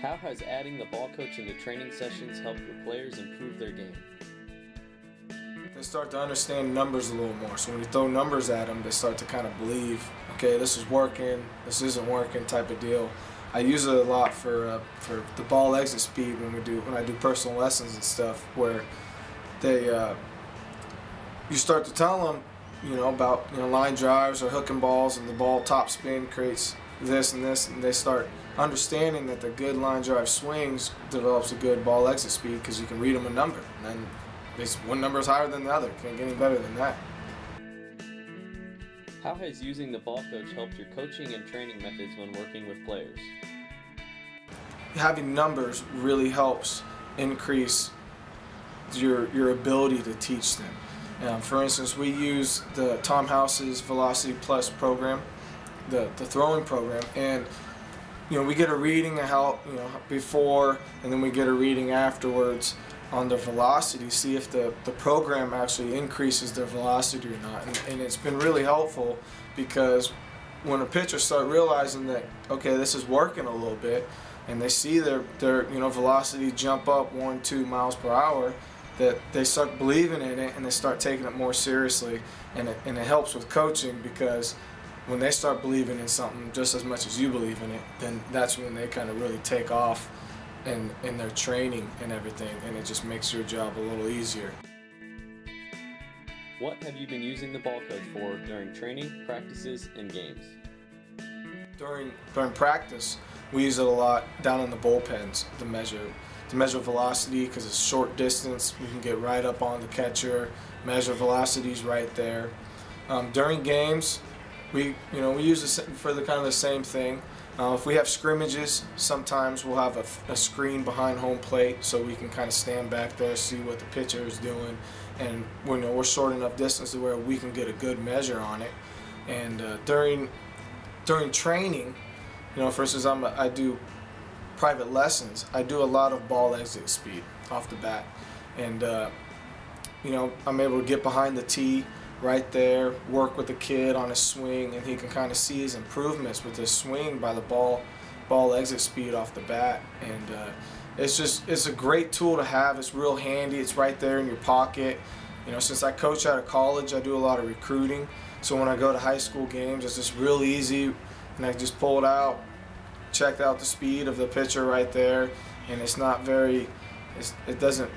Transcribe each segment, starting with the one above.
How has adding the ball coach into training sessions helped your players improve their game? They start to understand numbers a little more. So when you throw numbers at them, they start to kind of believe, okay, this is working, this isn't working type of deal. I use it a lot for the ball exit speed when I do personal lessons and stuff, where they you start to tell them, about line drives or hooking balls, and the ball top spin creates this and this, and they start understanding that the good line drive swings develops a good ball exit speed because you can read them a number, and then one number is higher than the other. Can't get any better than that. How has using the ball coach helped your coaching and training methods when working with players? Having numbers really helps increase your ability to teach them. For instance, we use the Tom House's Velocity Plus program, the throwing program, and we get a reading of how before, and then we get a reading afterwards on their velocity, see if the program actually increases their velocity or not. And it's been really helpful, because when a pitcher start realizing that, okay, this is working a little bit, and they see their velocity jump up 1-2 miles per hour, that they start believing in it and they start taking it more seriously. And it helps with coaching, because when they start believing in something just as much as you believe in it, then that's when they kind of really take off in their training and everything, and it just makes your job a little easier. What have you been using the ball coach for during training, practices, and games? During practice, we use it a lot down in the bullpens to measure velocity, because it's short distance. We can get right up on the catcher, measure velocities right there. During games, we use it for the kind of the same thing. If we have scrimmages, sometimes we'll have a screen behind home plate, so we can kind of stand back there, see what the pitcher is doing, and we're short enough distance to where we can get a good measure on it. And during training, for instance, I do private lessons. I do a lot of ball exit speed off the bat, and I'm able to get behind the tee right there, work with the kid on his swing, and he can kind of see his improvements with his swing by the ball exit speed off the bat. And it's a great tool to have. It's real handy. It's right there in your pocket. Since I coach out of college, I do a lot of recruiting, so when I go to high school games, it's just real easy, and I just pull it out, check out the speed of the pitcher right there, and it's not very, it doesn't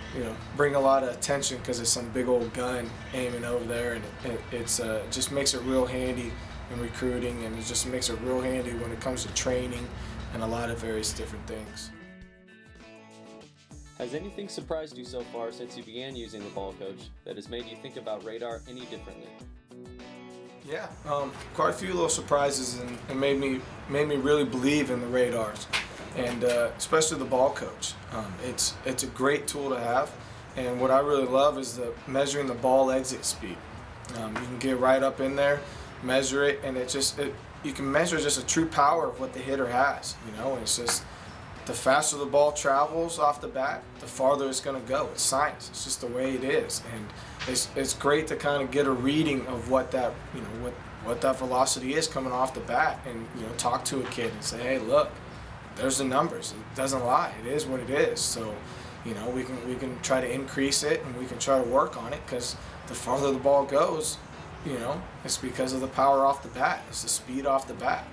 bring a lot of attention, because it's some big old gun aiming over there, and it just makes it real handy in recruiting, and it just makes it real handy when it comes to training and a lot of various different things. Has anything surprised you so far since you began using the ball coach that has made you think about radar any differently? Yeah, quite a few little surprises, and made me really believe in the radars, and especially the ball coach. It's a great tool to have, and what I really love is measuring the ball exit speed. You can get right up in there, measure it, and you can measure just a true power of what the hitter has. It's just, the faster the ball travels off the bat, the farther it's going to go. It's science. It's just the way it is, and it's great to kind of get a reading of what that what that velocity is coming off the bat, and talk to a kid and say, hey, look, there's the numbers. It doesn't lie. It is what it is. So we can try to increase it, and we can try to work on it, because the farther the ball goes, it's because of the power off the bat. It's the speed off the bat.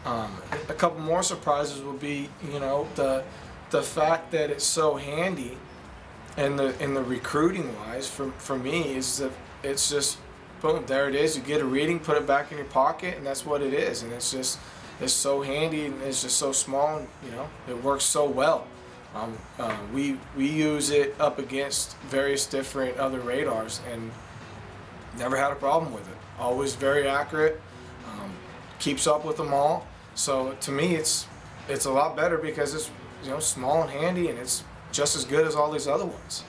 A couple more surprises would be, the fact that it's so handy, and the recruiting wise for me is that it's just boom, there it is. You get a reading, put it back in your pocket, and that's what it is. And it's so handy, and it's just so small, and it works so well. We use it up against various different other radars, and never had a problem with it. Always very accurate. Keeps up with them all. So to me, it's a lot better, because it's small and handy, and it's just as good as all these other ones.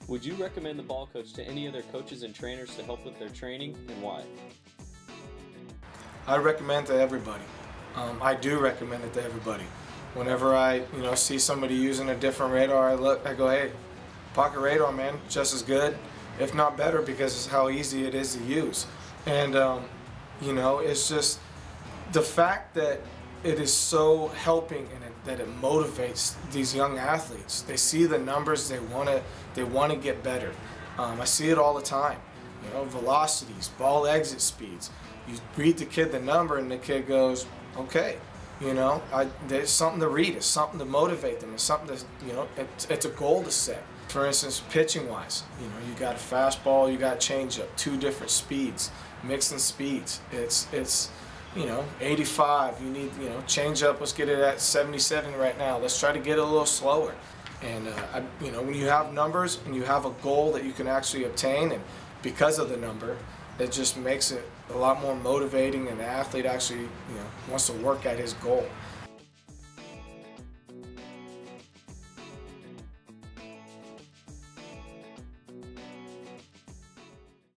Would you recommend the ball coach to any other coaches and trainers to help with their training, and why? I recommend to everybody. I do recommend it to everybody. Whenever I see somebody using a different radar, I go, hey, pocket radar, man, just as good, if not better, because it's how easy it is to use. And it's just the fact that it is so helping in it that it motivates these young athletes. They see the numbers, they want to get better. I see it all the time. You know, velocities, ball exit speeds. You read the kid the number, and the kid goes, okay. You know, there's something to read. It's something to motivate them. It's something to, you know, it's a goal to set. For instance, pitching-wise, you know, you got a fastball, you got changeup, 2 different speeds, mixing speeds. It's you know, 85. You need, you know, changeup. Let's get it at 77 right now. Let's try to get it a little slower. And you know, when you have numbers and you have a goal that you can actually obtain, and because of the number, it just makes it a lot more motivating, and the athlete actually, you know, wants to work at his goal.